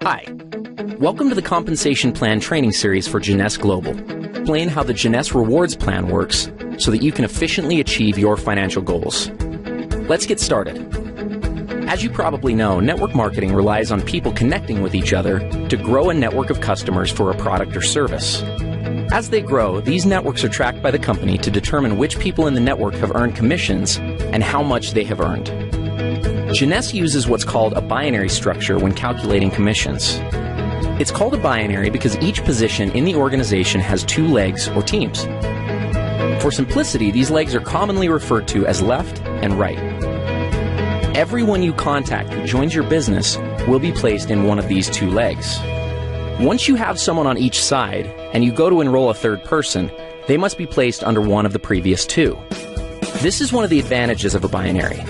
Hi, welcome to the Compensation Plan Training Series for Jeunesse Global. Explain how the Jeunesse Rewards Plan works so that you can efficiently achieve your financial goals. Let's get started. As you probably know, network marketing relies on people connecting with each other to grow a network of customers for a product or service. As they grow, these networks are tracked by the company to determine which people in the network have earned commissions and how much they have earned. Jeunesse uses what's called a binary structure when calculating commissions. It's called a binary because each position in the organization has two legs or teams. For simplicity, these legs are commonly referred to as left and right. Everyone you contact who joins your business will be placed in one of these two legs. Once you have someone on each side and you go to enroll a third person, they must be placed under one of the previous two. This is one of the advantages of a binary.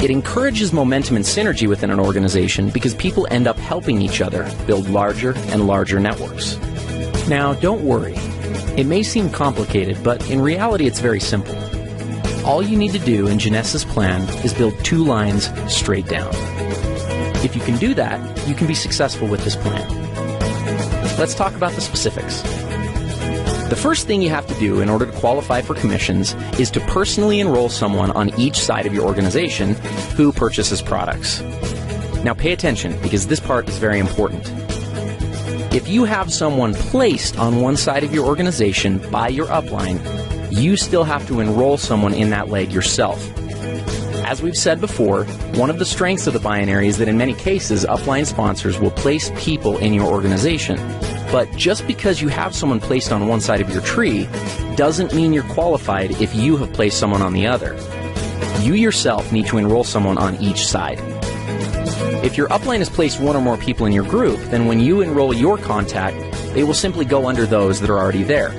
It encourages momentum and synergy within an organization because people end up helping each other build larger and larger networks. Now, don't worry. It may seem complicated, but in reality it's very simple. All you need to do in Jeunesse's plan is build two lines straight down. If you can do that, you can be successful with this plan. Let's talk about the specifics. The first thing you have to do in order to qualify for commissions is to personally enroll someone on each side of your organization who purchases products. Now pay attention because this part is very important. If you have someone placed on one side of your organization by your upline, you still have to enroll someone in that leg yourself. As we've said before, one of the strengths of the binary is that in many cases, upline sponsors will place people in your organization. But just because you have someone placed on one side of your tree doesn't mean you're qualified if you have placed someone on the other. You yourself need to enroll someone on each side. If your upline has placed one or more people in your group, then when you enroll your contact, they will simply go under those that are already there.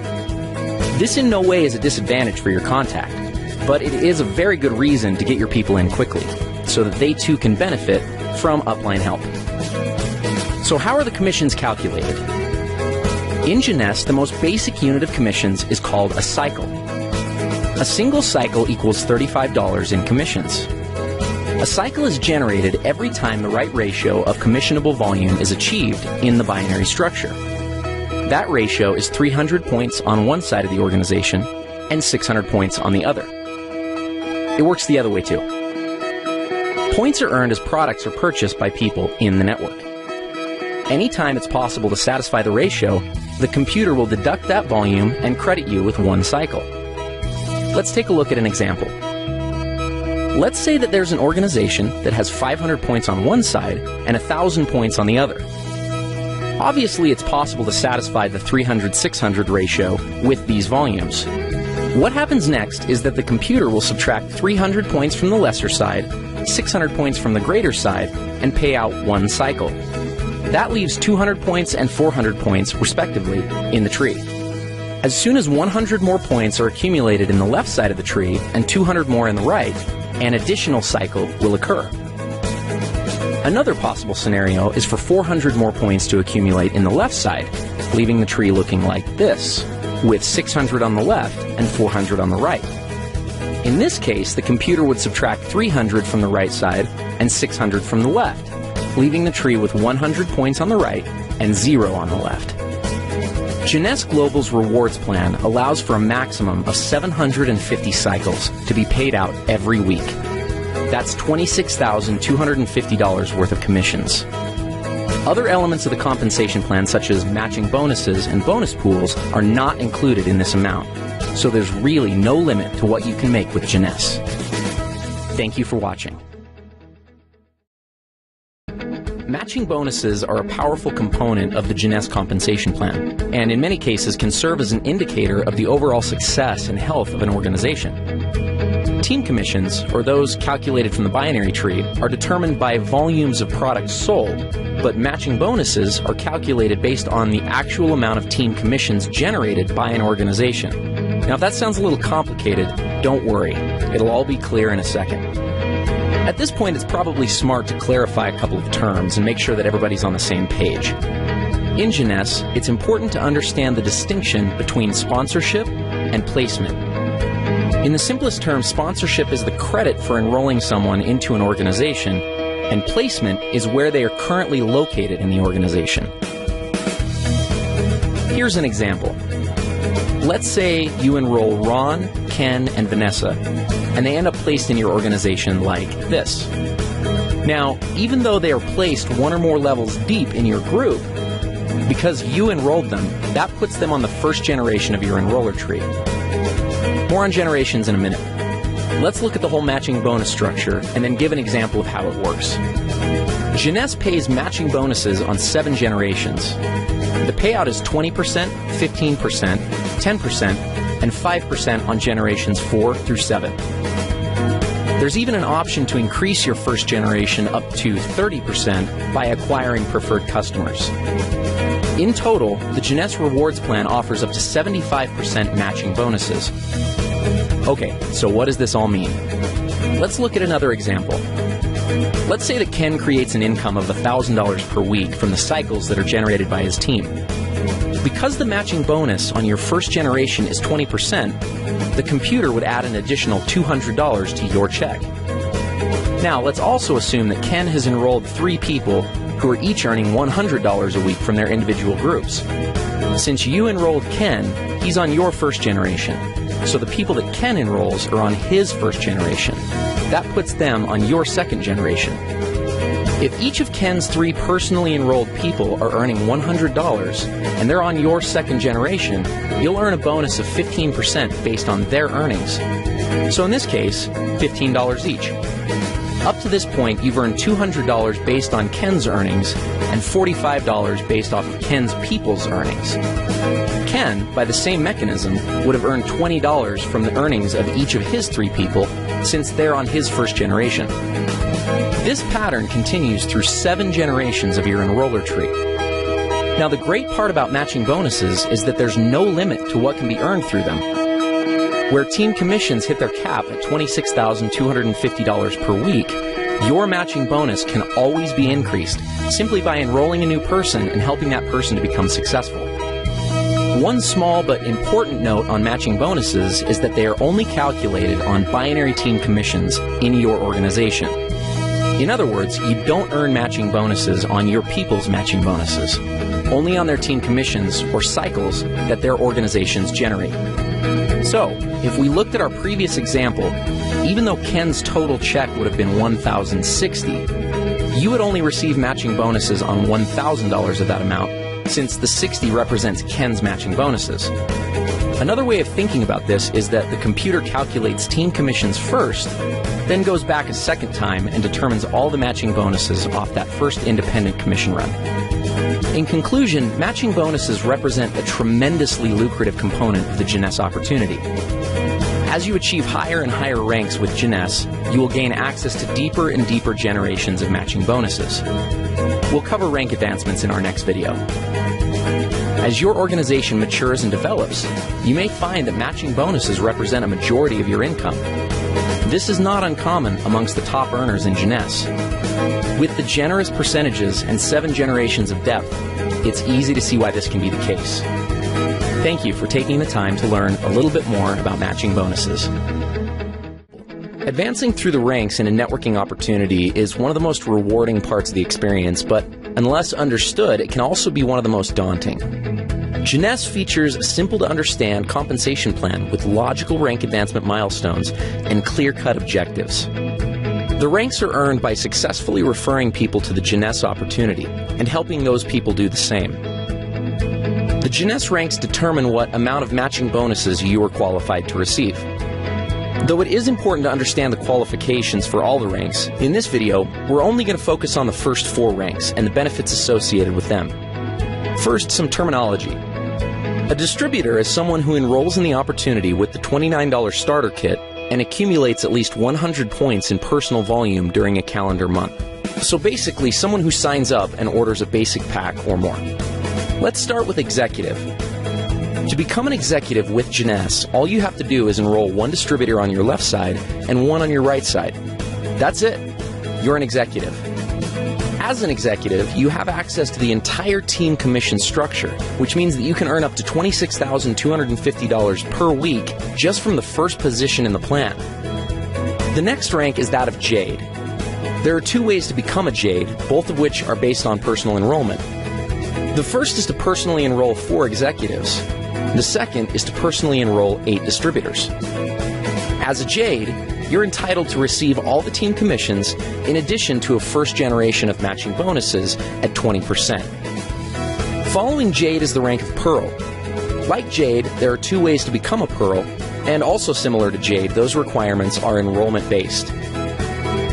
This in no way is a disadvantage for your contact, but it is a very good reason to get your people in quickly, so that they too can benefit from upline help. So how are the commissions calculated? In Jeunesse, the most basic unit of commissions is called a cycle. A single cycle equals $35 in commissions. A cycle is generated every time the right ratio of commissionable volume is achieved in the binary structure. That ratio is 300 points on one side of the organization and 600 points on the other. It works the other way too. Points are earned as products are purchased by people in the network. Anytime it's possible to satisfy the ratio, the computer will deduct that volume and credit you with one cycle. Let's take a look at an example. Let's say that there's an organization that has 500 points on one side and 1,000 points on the other. Obviously, it's possible to satisfy the 300-600 ratio with these volumes. What happens next is that the computer will subtract 300 points from the lesser side, 600 points from the greater side, and pay out one cycle. That leaves 200 points and 400 points, respectively, in the tree. As soon as 100 more points are accumulated in the left side of the tree and 200 more in the right, an additional cycle will occur. Another possible scenario is for 400 more points to accumulate in the left side, leaving the tree looking like this, with 600 on the left and 400 on the right. In this case, the computer would subtract 300 from the right side and 600 from the left, leaving the tree with 100 points on the right and 0 on the left. Jeunesse Global's rewards plan allows for a maximum of 750 cycles to be paid out every week. That's $26,250 worth of commissions. Other elements of the compensation plan, such as matching bonuses and bonus pools, are not included in this amount, so there's really no limit to what you can make with Jeunesse. Thank you for watching. Matching bonuses are a powerful component of the Jeunesse compensation plan, and in many cases can serve as an indicator of the overall success and health of an organization. Team commissions, or those calculated from the binary tree, are determined by volumes of products sold, but matching bonuses are calculated based on the actual amount of team commissions generated by an organization. Now, if that sounds a little complicated, don't worry. It'll all be clear in a second. At this point, it's probably smart to clarify a couple of terms and make sure that everybody's on the same page. In Jeunesse, it's important to understand the distinction between sponsorship and placement. In the simplest terms, sponsorship is the credit for enrolling someone into an organization, and placement is where they are currently located in the organization. Here's an example. Let's say you enroll Ron, Ken, and Vanessa, and they end up placed in your organization like this. Now, even though they are placed one or more levels deep in your group, because you enrolled them, that puts them on the first generation of your enroller tree. More on generations in a minute. Let's look at the whole matching bonus structure and then give an example of how it works. Jeunesse pays matching bonuses on 7 generations. The payout is 20%, 15%, 10%, and 5% on generations 4 through 7. There's even an option to increase your first generation up to 30% by acquiring preferred customers. In total, the Jeunesse Rewards Plan offers up to 75% matching bonuses. Okay, so what does this all mean? Let's look at another example. Let's say that Ken creates an income of $1,000 per week from the cycles that are generated by his team. Because the matching bonus on your first generation is 20%, the computer would add an additional $200 to your check. Now, let's also assume that Ken has enrolled 3 people who are each earning $100 a week from their individual groups. Since you enrolled Ken, he's on your first generation. So the people that Ken enrolls are on his first generation. That puts them on your second generation. If each of Ken's 3 personally enrolled people are earning $100 and they're on your second generation, you'll earn a bonus of 15% based on their earnings. So in this case, $15 each. Up to this point, you've earned $200 based on Ken's earnings and $45 based off of Ken's people's earnings. Ken, by the same mechanism, would have earned $20 from the earnings of each of his 3 people since they're on his first generation. This pattern continues through 7 generations of your enroller tree. Now, the great part about matching bonuses is that there's no limit to what can be earned through them. Where team commissions hit their cap at $26,250 per week, your matching bonus can always be increased simply by enrolling a new person and helping that person to become successful. One small but important note on matching bonuses is that they are only calculated on binary team commissions in your organization. In other words, you don't earn matching bonuses on your people's matching bonuses, only on their team commissions or cycles that their organizations generate. So, if we looked at our previous example, even though Ken's total check would have been $1,060, you would only receive matching bonuses on $1,000 of that amount, since the 60 represents Ken's matching bonuses. Another way of thinking about this is that the computer calculates team commissions first, then goes back a second time and determines all the matching bonuses off that first independent commission run. In conclusion, matching bonuses represent a tremendously lucrative component of the Jeunesse opportunity. As you achieve higher and higher ranks with Jeunesse, you will gain access to deeper and deeper generations of matching bonuses. We'll cover rank advancements in our next video. As your organization matures and develops, you may find that matching bonuses represent a majority of your income. This is not uncommon amongst the top earners in Jeunesse. With the generous percentages and 7 generations of depth, it's easy to see why this can be the case. Thank you for taking the time to learn a little bit more about matching bonuses. Advancing through the ranks in a networking opportunity is one of the most rewarding parts of the experience, but unless understood, it can also be one of the most daunting. Jeunesse features a simple-to-understand compensation plan with logical rank advancement milestones and clear-cut objectives. The ranks are earned by successfully referring people to the Jeunesse opportunity and helping those people do the same. The Jeunesse ranks determine what amount of matching bonuses you are qualified to receive. Though it is important to understand the qualifications for all the ranks, in this video, we're only going to focus on the first 4 ranks and the benefits associated with them. First, some terminology. A distributor is someone who enrolls in the opportunity with the $29 starter kit and accumulates at least 100 points in personal volume during a calendar month. So basically, someone who signs up and orders a basic pack or more. Let's start with executive. To become an executive with Jeunesse, all you have to do is enroll 1 distributor on your left side and 1 on your right side. That's it. You're an executive. As an executive, you have access to the entire team commission structure, which means that you can earn up to $26,250 per week just from the first position in the plan. The next rank is that of Jade. There are two ways to become a Jade, both of which are based on personal enrollment. The first is to personally enroll 4 executives. The second is to personally enroll 8 distributors. As a Jade, you're entitled to receive all the team commissions in addition to a first generation of matching bonuses at 20%. Following Jade is the rank of Pearl. Like Jade, there are 2 ways to become a Pearl, and also similar to Jade, those requirements are enrollment-based.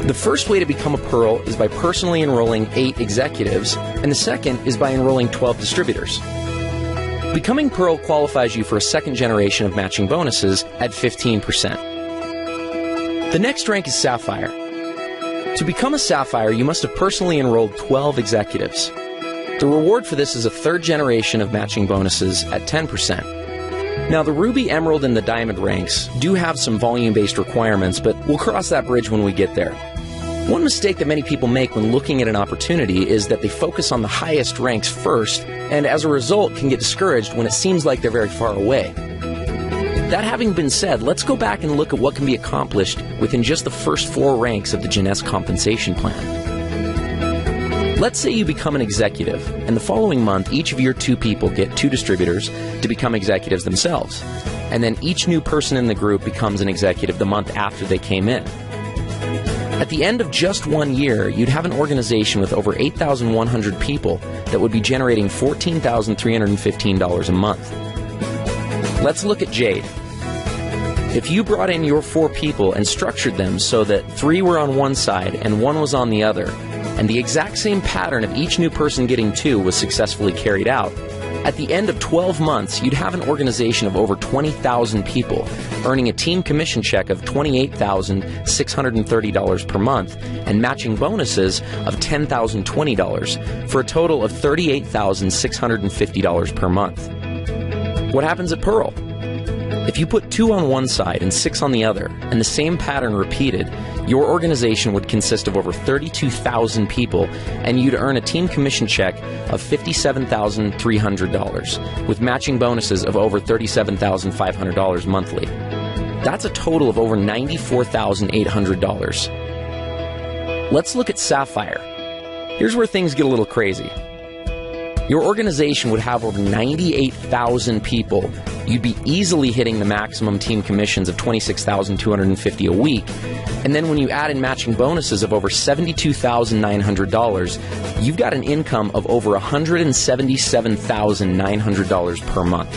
The first way to become a Pearl is by personally enrolling 8 executives, and the second is by enrolling 12 distributors. Becoming Pearl qualifies you for a second generation of matching bonuses at 15%. The next rank is Sapphire. To become a Sapphire, you must have personally enrolled 12 executives. The reward for this is a third generation of matching bonuses at 10%. Now, the Ruby, Emerald, and the Diamond ranks do have some volume-based requirements, but we'll cross that bridge when we get there. One mistake that many people make when looking at an opportunity is that they focus on the highest ranks first, and as a result can get discouraged when it seems like they're very far away. That having been said, let's go back and look at what can be accomplished within just the first 4 ranks of the Jeunesse compensation plan. Let's say you become an executive, and the following month each of your 2 people get 2 distributors to become executives themselves, and then each new person in the group becomes an executive the month after they came in. At the end of just 1 year, you'd have an organization with over 8,100 people that would be generating $14,315 a month. Let's look at Jade. If you brought in your 4 people and structured them so that 3 were on one side and 1 was on the other, and the exact same pattern of each new person getting 2 was successfully carried out, at the end of 12 months, you'd have an organization of over 20,000 people, earning a team commission check of $28,630 per month and matching bonuses of $10,020 for a total of $38,650 per month. What happens at Pearl? If you put 2 on one side and 6 on the other, and the same pattern repeated, your organization would consist of over 32,000 people, and you'd earn a team commission check of $57,300, with matching bonuses of over $37,500 monthly. That's a total of over $94,800. Let's look at Sapphire. Here's where things get a little crazy. Your organization would have over 98,000 people. You'd be easily hitting the maximum team commissions of $26,250 a week. And then when you add in matching bonuses of over $72,900, you've got an income of over $177,900 per month.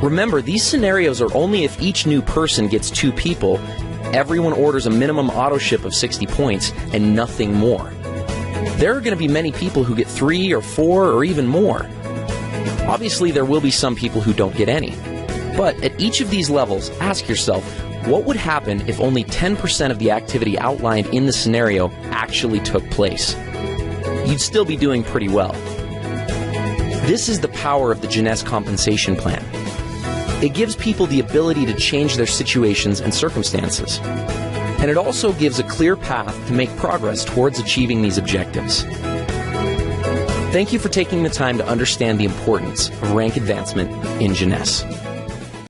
Remember, these scenarios are only if each new person gets 2 people, everyone orders a minimum auto ship of 60 points, and nothing more. There are going to be many people who get 3 or 4 or even more. Obviously, there will be some people who don't get any. But at each of these levels, ask yourself, what would happen if only 10% of the activity outlined in the scenario actually took place? You'd still be doing pretty well. This is the power of the Jeunesse compensation plan. It gives people the ability to change their situations and circumstances. And it also gives a clear path to make progress towards achieving these objectives. Thank you for taking the time to understand the importance of rank advancement in Jeunesse.